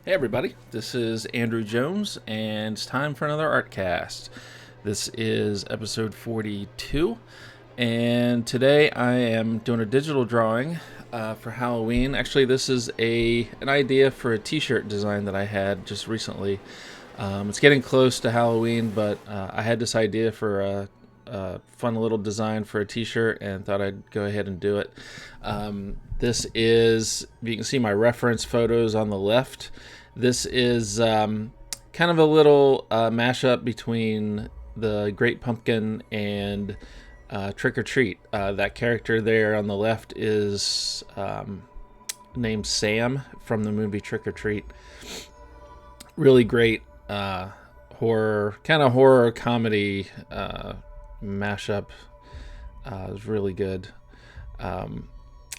Hey everybody, this is Andrew Jones, and it's time for another Artcast. This is episode 42, and today I am doing a digital drawing for Halloween. Actually, this is an idea for a t-shirt design that I had just recently. It's getting close to Halloween, but I had this idea for a fun little design for a t-shirt and thought I'd go ahead and do it. This is, you can see my reference photos on the left. This is kind of a little mashup between the Great Pumpkin and Trick or Treat. That character there on the left is named Sam from the movie Trick or Treat. Really great horror comedy mashup. It was really good.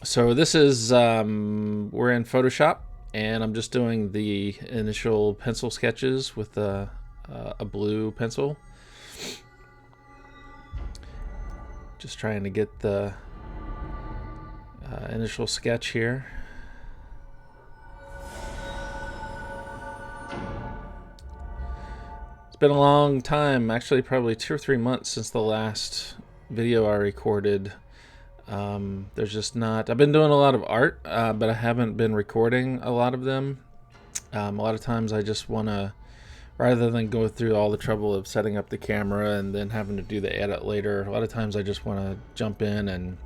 So this is we're in Photoshop, and I'm just doing the initial pencil sketches with a blue pencil. Just trying to get the initial sketch here. It's been a long time, actually probably 2 or 3 months since the last video I recorded. There's just not, I've been doing a lot of art, but I haven't been recording a lot of them. A lot of times I just want to, rather than go through all the trouble of setting up the camera and then having to do the edit later, a lot of times I just want to jump in and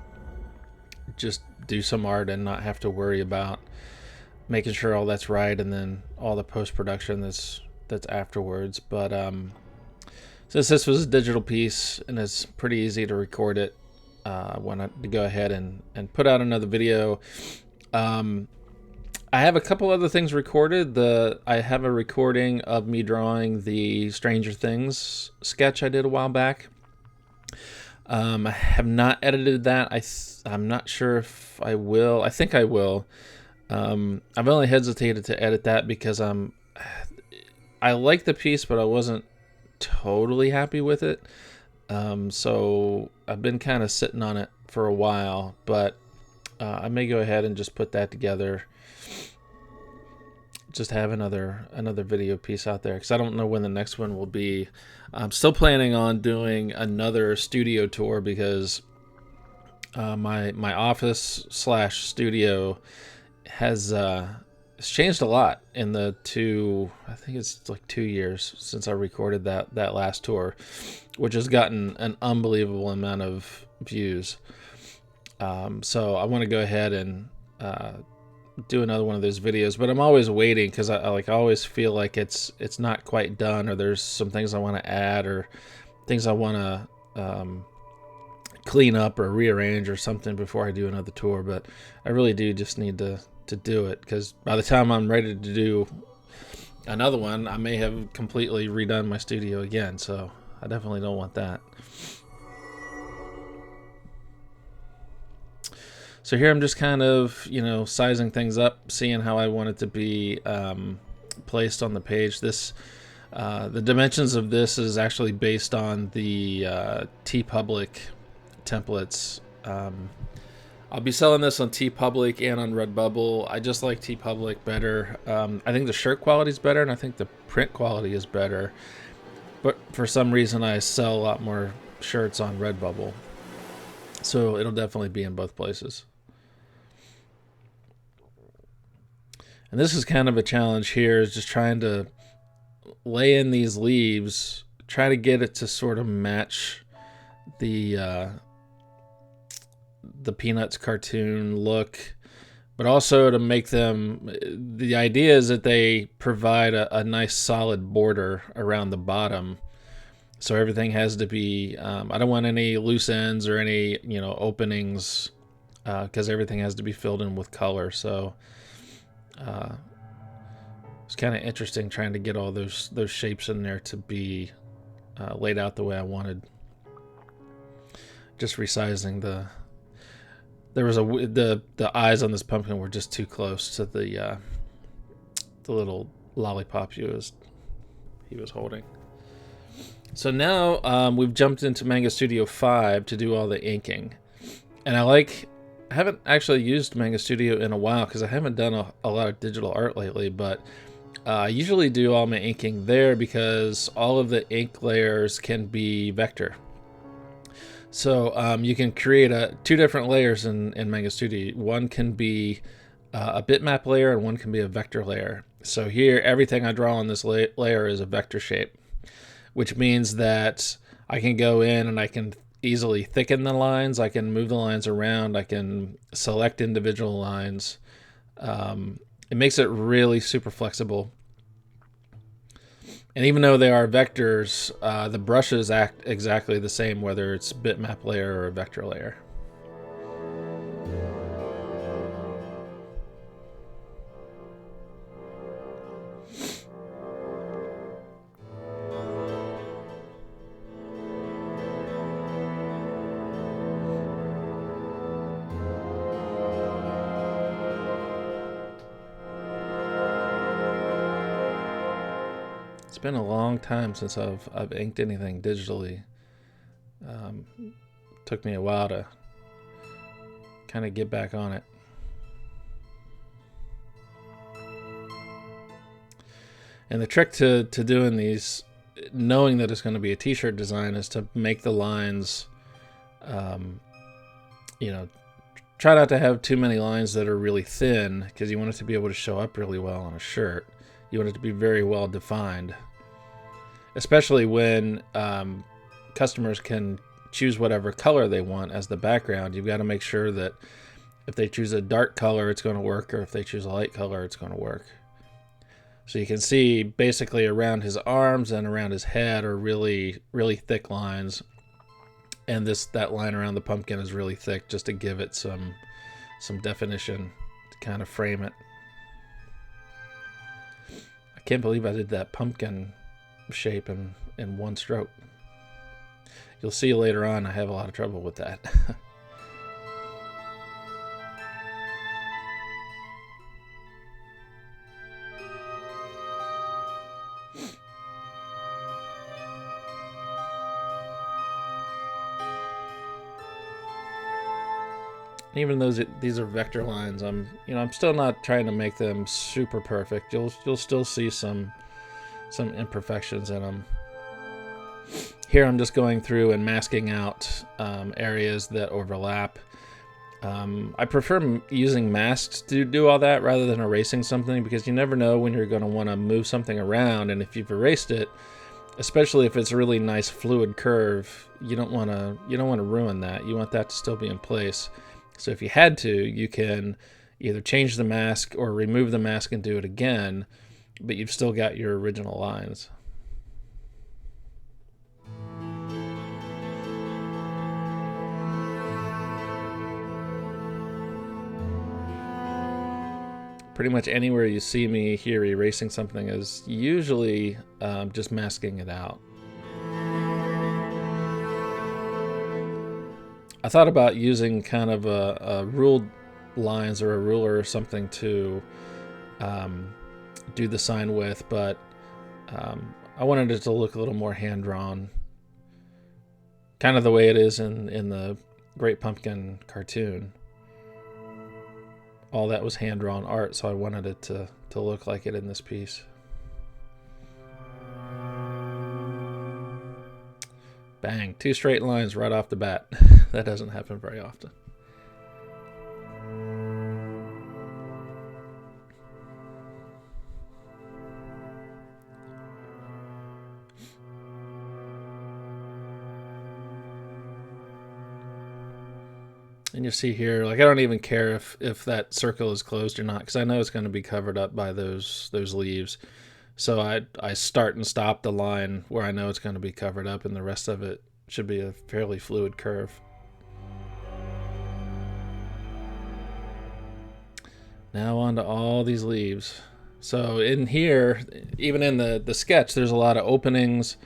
just do some art and not have to worry about making sure all that's right and then all the post-production that's afterwards. But since this was a digital piece and it's pretty easy to record it, I wanted to go ahead and put out another video. I have a couple other things recorded. I have a recording of me drawing the Stranger Things sketch I did a while back. I have not edited that. I'm not sure if I will. I think I will. I've only hesitated to edit that because I like the piece, but I wasn't totally happy with it. So I've been kind of sitting on it for a while, but I may go ahead and just put that together. Just have another video piece out there because I don't know when the next one will be. I'm still planning on doing another studio tour because my office / studio has it's changed a lot in the I think it's like 2 years since I recorded that last tour, which has gotten an unbelievable amount of views. So I want to go ahead and do another one of those videos, but I'm always waiting because I always feel like it's not quite done, or there's some things I want to add or things I want to clean up or rearrange or something before I do another tour. But I really do just need to do it, because by the time I'm ready to do another one, I may have completely redone my studio again, so I definitely don't want that. So here I'm just kind of, sizing things up, seeing how I want it to be placed on the page. The dimensions of this is actually based on the TeePublic templates. I'll be selling this on TeePublic and on Redbubble. I just like TeePublic better. I think the shirt quality is better, and I think the print quality is better. But for some reason, I sell a lot more shirts on Redbubble. So it'll definitely be in both places. And this is kind of a challenge here, is just trying to lay in these leaves, try to get it to sort of match the Peanuts cartoon look, but also to make them, the idea is that they provide a nice solid border around the bottom. So everything has to be, I don't want any loose ends or any, openings, because everything has to be filled in with color. So it's kind of interesting trying to get all those shapes in there to be laid out the way I wanted. Just resizing the eyes on this pumpkin were just too close to the little lollipop he was holding. So now we've jumped into Manga Studio 5 to do all the inking. And I haven't actually used Manga Studio in a while because I haven't done a lot of digital art lately, but I usually do all my inking there because all of the ink layers can be vector. So you can create two different layers in Manga Studio. One can be a bitmap layer and one can be a vector layer. So here, everything I draw on this layer is a vector shape, which means that I can go in and I can easily thicken the lines. I can move the lines around. I can select individual lines. It makes it really super flexible. And even though they are vectors, the brushes act exactly the same, whether it's bitmap layer or a vector layer. It's been a long time since I've inked anything digitally. Took me a while to kind of get back on it. And the trick to doing these, knowing that it's going to be a t-shirt design, is to make the lines, try not to have too many lines that are really thin, because you want it to be able to show up really well on a shirt. You want it to be very well defined, especially when customers can choose whatever color they want as the background. You've got to make sure that if they choose a dark color, it's going to work, or if they choose a light color, it's going to work. So you can see basically around his arms and around his head are really, really thick lines. And that line around the pumpkin is really thick, just to give it some definition, to kind of frame it. I can't believe I did that pumpkin shape in one stroke. You'll see later on I have a lot of trouble with that. Even though these are vector lines, I'm still not trying to make them super perfect. You'll still see some imperfections in them. Here I'm just going through and masking out areas that overlap. I prefer using masks to do all that rather than erasing something, because you never know when you're going to want to move something around, and if you've erased it, especially if it's a really nice fluid curve, you don't want to ruin that. You want that to still be in place. So if you had to, you can either change the mask or remove the mask and do it again, but you've still got your original lines. Pretty much anywhere you see me here erasing something is usually just masking it out. I thought about using kind of a ruled lines or a ruler or something to do the sign with, but I wanted it to look a little more hand-drawn, kind of the way it is in the Great Pumpkin cartoon. All that was hand-drawn art, so I wanted it to look like it in this piece. Bang, 2 straight lines right off the bat. That doesn't happen very often. And you see here, like, I don't even care if that circle is closed or not, because I know it's going to be covered up by those leaves. So I start and stop the line where I know it's going to be covered up, and the rest of it should be a fairly fluid curve. Now on to all these leaves. So in here, even in the sketch, there's a lot of openings,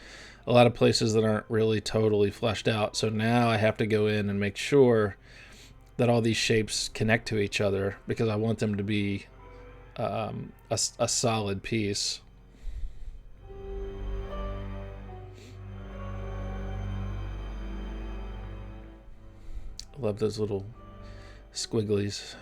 a lot of places that aren't really totally fleshed out. So now I have to go in and make sure that all these shapes connect to each other, because I want them to be a solid piece. I love those little squigglies.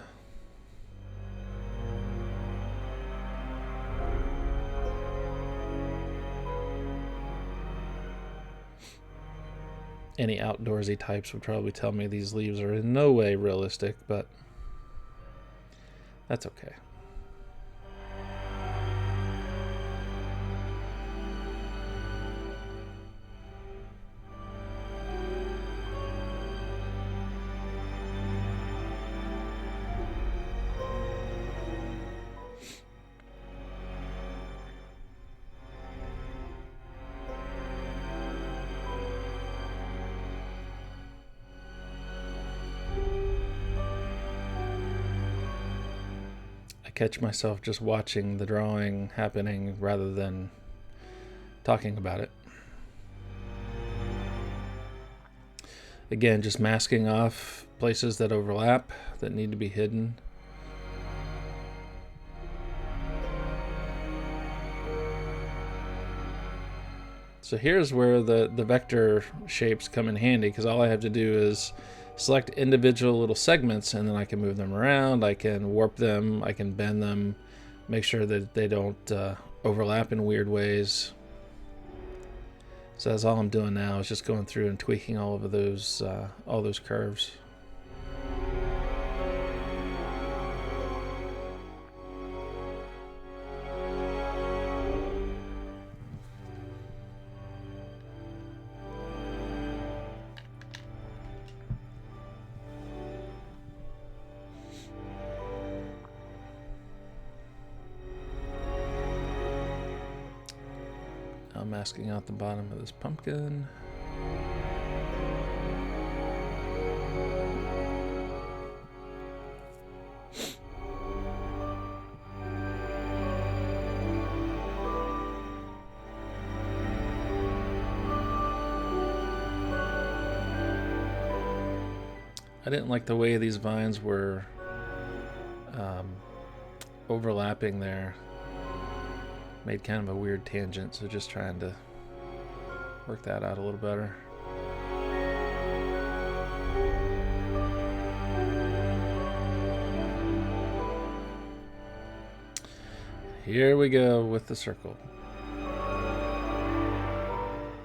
any outdoorsy types would probably tell me these leaves are in no way realistic, but that's okay. Catch myself just watching the drawing happening rather than talking about it. Again, just masking off places that overlap, that need to be hidden. So here's where the vector shapes come in handy, because all I have to do is select individual little segments, and then I can move them around, I can warp them, I can bend them, make sure that they don't overlap in weird ways. So that's all I'm doing now, is just going through and tweaking all those curves. I'm masking out the bottom of this pumpkin. I didn't like the way these vines were overlapping there. Made kind of a weird tangent, so just trying to work that out a little better. Here we go with the circle.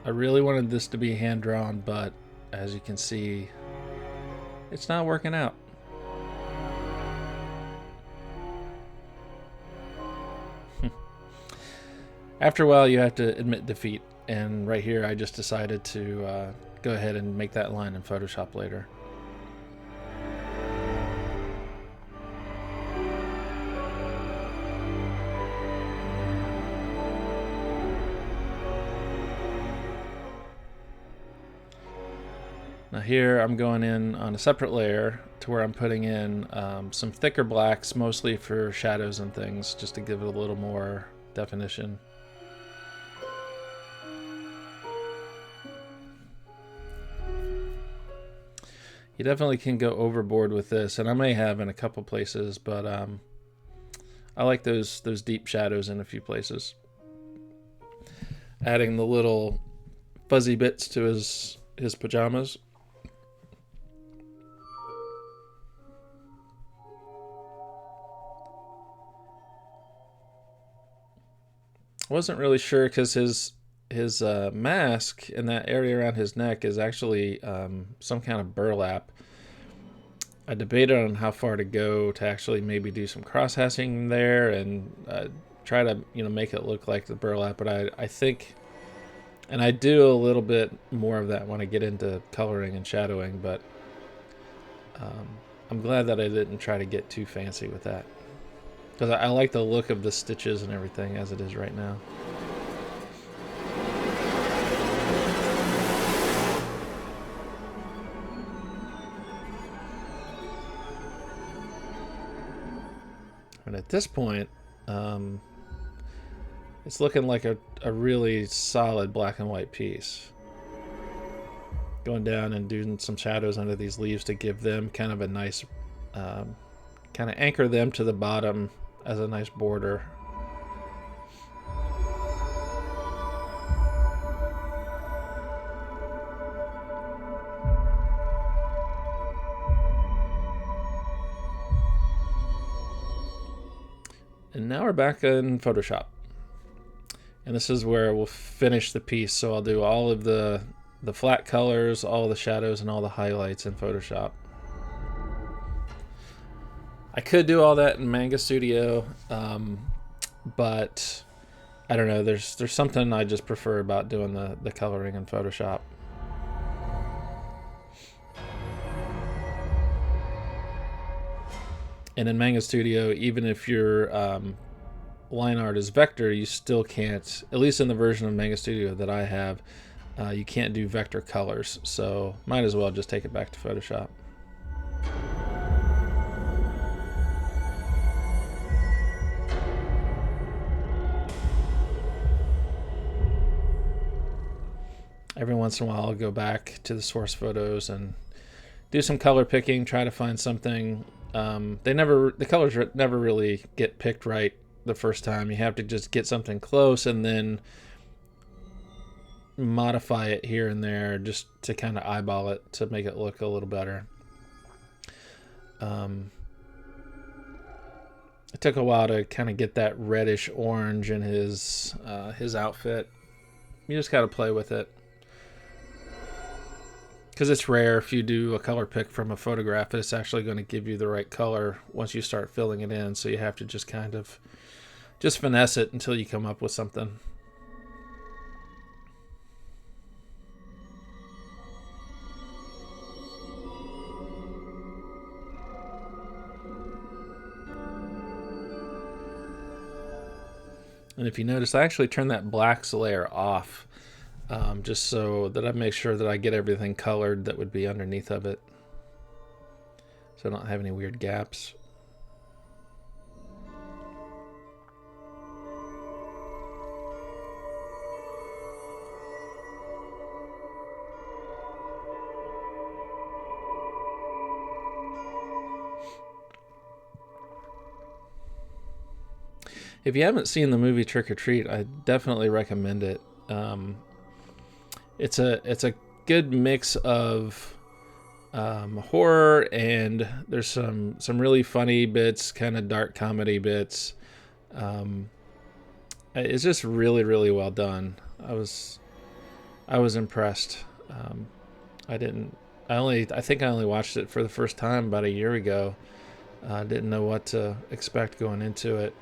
I really wanted this to be hand drawn, but as you can see, it's not working out. After a while, you have to admit defeat, and right here I just decided to go ahead and make that line in Photoshop later. Now here I'm going in on a separate layer to where I'm putting in some thicker blacks, mostly for shadows and things, just to give it a little more definition. You definitely can go overboard with this, and I may have in a couple places, but I like those deep shadows in a few places. Adding the little fuzzy bits to his pajamas. I wasn't really sure because his mask in that area around his neck is actually some kind of burlap. I debated on how far to go to actually maybe do some cross-hatching there and try to make it look like the burlap, but I think, and I do a little bit more of that when I get into coloring and shadowing, but I'm glad that I didn't try to get too fancy with that, because I like the look of the stitches and everything as it is right now. And at this point, it's looking like a really solid black and white piece. Going down and doing some shadows under these leaves to give them kind of a nice, kind of anchor them to the bottom as a nice border. And now we're back in Photoshop. And this is where we'll finish the piece. So I'll do all of the the flat colors, all the shadows, and all the highlights in Photoshop. I could do all that in Manga Studio, but I don't know. There's something I just prefer about doing the coloring in Photoshop. And in Manga Studio, even if your line art is vector, you still can't, at least in the version of Manga Studio that I have, you can't do vector colors. So might as well just take it back to Photoshop. Every once in a while I'll go back to the source photos and do some color picking, try to find something. The colors never really get picked right the first time. You have to just get something close and then modify it here and there just to kind of eyeball it to make it look a little better. It took a while to kind of get that reddish orange in his outfit. You just got to play with it. Because it's rare if you do a color pick from a photograph, it's actually going to give you the right color once you start filling it in. So you have to just kind of just finesse it until you come up with something. And if you notice, I actually turned that blacks layer off. Just so that I make sure that I get everything colored that would be underneath of it, so I don't have any weird gaps. If you haven't seen the movie Trick or Treat, I definitely recommend it. It's a good mix of horror, and there's some really funny bits, kind of dark comedy bits. It's just really, really well done. I was impressed. I think I only watched it for the first time about a year ago. Didn't know what to expect going into it.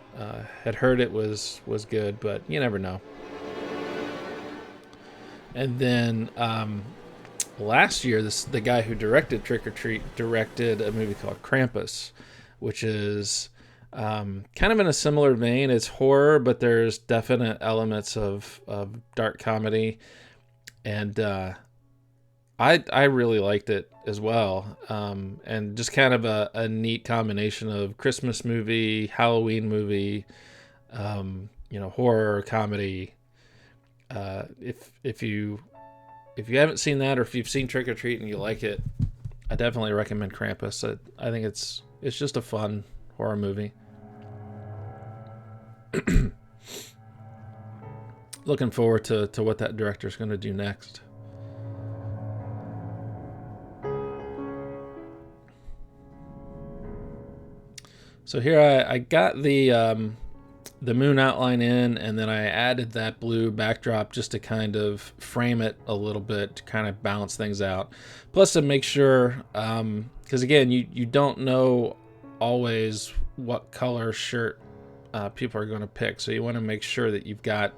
Had heard it was good, but you never know. And then last year, the guy who directed Trick or Treat directed a movie called Krampus, which is kind of in a similar vein. It's horror, but there's definite elements of dark comedy, and I really liked it as well. And just kind of a neat combination of Christmas movie, Halloween movie, horror, comedy. If you haven't seen that, or if you've seen Trick or Treat and you like it, I definitely recommend Krampus. I think it's just a fun horror movie. Looking forward to what that director's going to do next. So here I got the moon outline in, and then I added that blue backdrop just to kind of frame it a little bit, to kind of balance things out. Plus to make sure, because again, you don't know always what color shirt people are going to pick, so you want to make sure that you've got,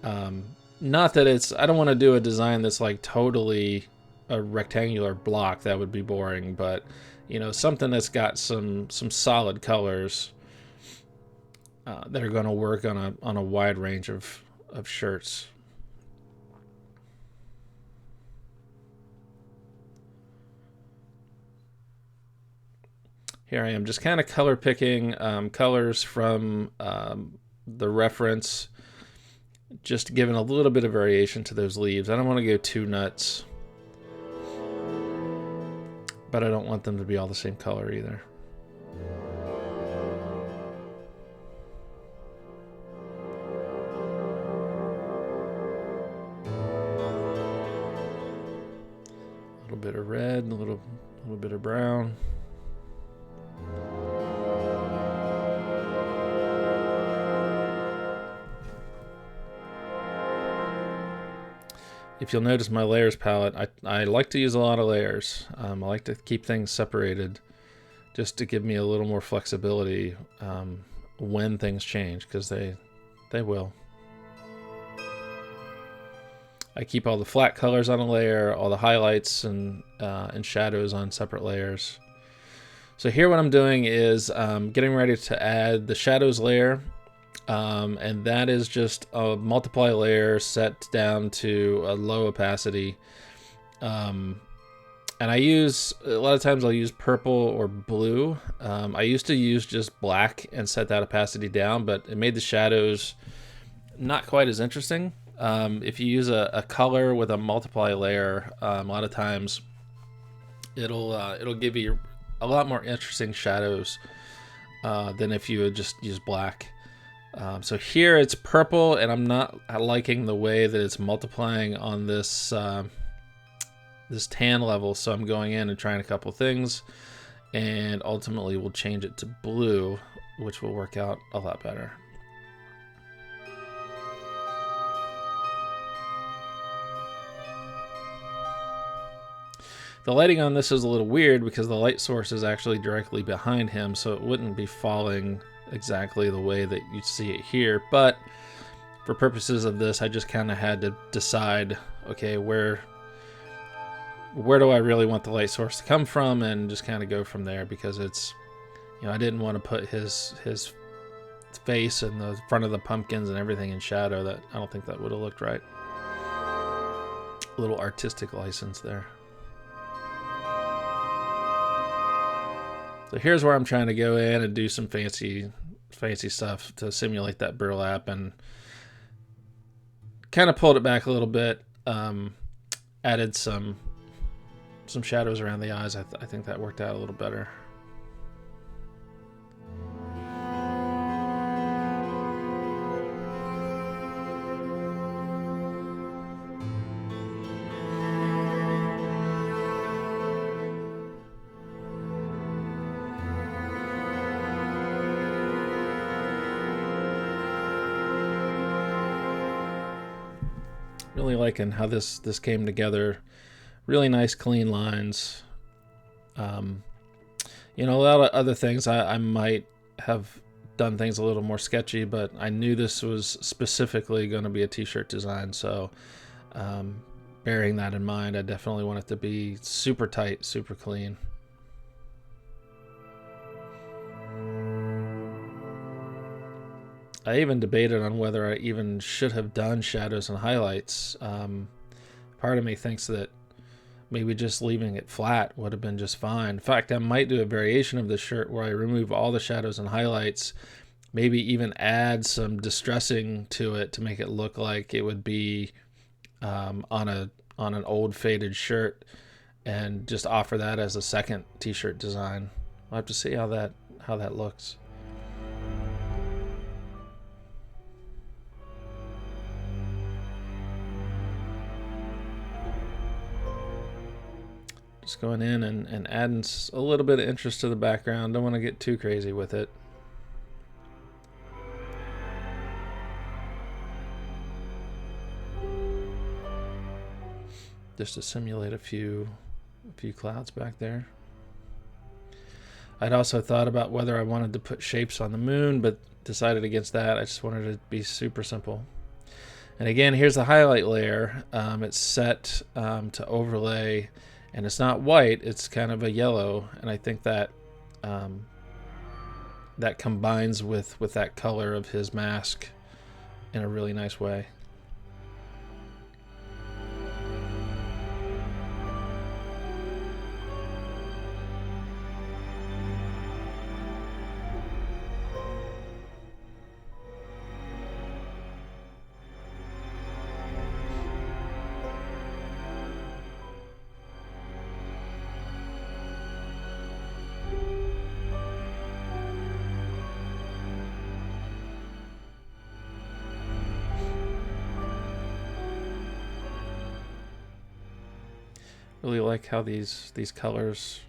not that I don't want to do a design that's like totally a rectangular block. That would be boring, but something that's got some solid colors that are going to work on a wide range of shirts. Here I am just kind of color picking colors from the reference, just giving a little bit of variation to those leaves. I don't want to go too nuts, but I don't want them to be all the same color either. A little bit of red, a little bit of brown. if you'll notice my layers palette, I like to use a lot of layers. I like to keep things separated just to give me a little more flexibility when things change, because they will. I keep all the flat colors on a layer, all the highlights and shadows on separate layers. So here what I'm doing is getting ready to add the shadows layer, and that is just a multiply layer set down to a low opacity. And I use, a lot of times I'll use purple or blue. I used to use just black and set that opacity down, but it made the shadows not quite as interesting. If you use a color with a multiply layer, a lot of times it'll give you a lot more interesting shadows than if you would just use black. So here it's purple, and I'm not liking the way that it's multiplying on this this tan level, so I'm going in and trying a couple things, and ultimately we'll change it to blue, which will work out a lot better. The lighting on this is a little weird because the light source is actually directly behind him, so it wouldn't be falling exactly the way that you see it here, but for purposes of this I just kind of had to decide, okay, where do I really want the light source to come from, and just kind of go from there, because it's, you know, I didn't want to put his face and the front of the pumpkins and everything in shadow. That, I don't think that would have looked right. A little artistic license there. So here's where I'm trying to go in and do some fancy stuff to simulate that burlap, and kind of pulled it back a little bit. Added some shadows around the eyes. I think that worked out a little better. Really liking how this came together. Really nice, clean lines. You know, a lot of other things I might have done things a little more sketchy, but I knew this was specifically going to be a t-shirt design, so bearing that in mind, I definitely want it to be super tight, super clean. I even debated on whether I even should have done shadows and highlights. Part of me thinks that maybe just leaving it flat would have been just fine. In fact, I might do a variation of this shirt where I remove all the shadows and highlights, maybe even add some distressing to it to make it look like it would be on an old faded shirt, and just offer that as a second t-shirt design. We'll have to see how that looks. Just going in and adding a little bit of interest to the background. Don't want to get too crazy with it. Just to simulate a few clouds back there. I'd also thought about whether I wanted to put shapes on the moon, but decided against that. I just wanted it to be super simple. And again, here's the highlight layer. It's set to overlay, and it's not white, it's kind of a yellow, and I think that that combines with that color of his mask in a really nice way. Really like how these colors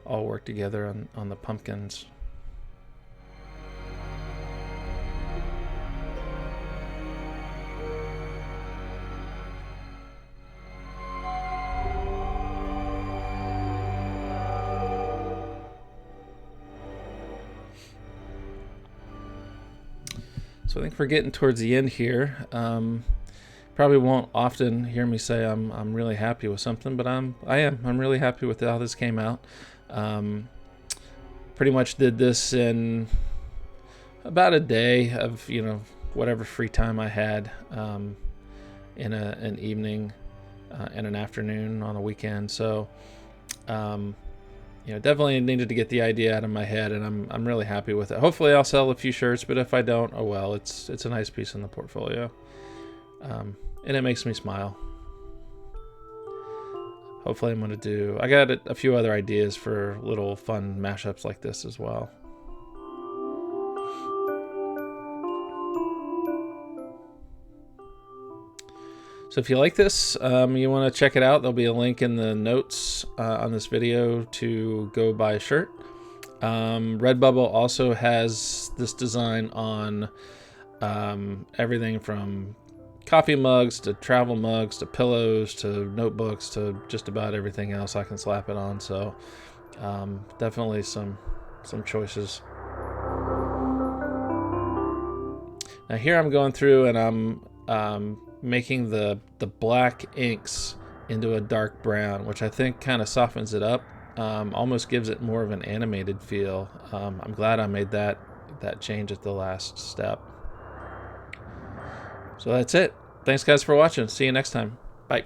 all work together on the pumpkins. So I think we're getting towards the end here. Probably won't often hear me say I'm really happy with something, but I'm really happy with how this came out. Pretty much did this in about a day of, you know, whatever free time I had, in an evening and an afternoon on a weekend. So you know, definitely needed to get the idea out of my head, and I'm really happy with it. Hopefully I'll sell a few shirts, but if I don't, oh well. It's a nice piece in the portfolio, and it makes me smile. Hopefully I'm going to do... I got a few other ideas for little fun mashups like this as well. So if you like this, you want to check it out, there'll be a link in the notes on this video to go buy a shirt. Redbubble also has this design on everything from coffee mugs to travel mugs to pillows to notebooks to just about everything else I can slap it on. So definitely some choices. Now here I'm going through and I'm making the black inks into a dark brown, which I think kind of softens it up, almost gives it more of an animated feel. I'm glad I made that change at the last step. So that's it. Thanks guys for watching. See you next time. Bye.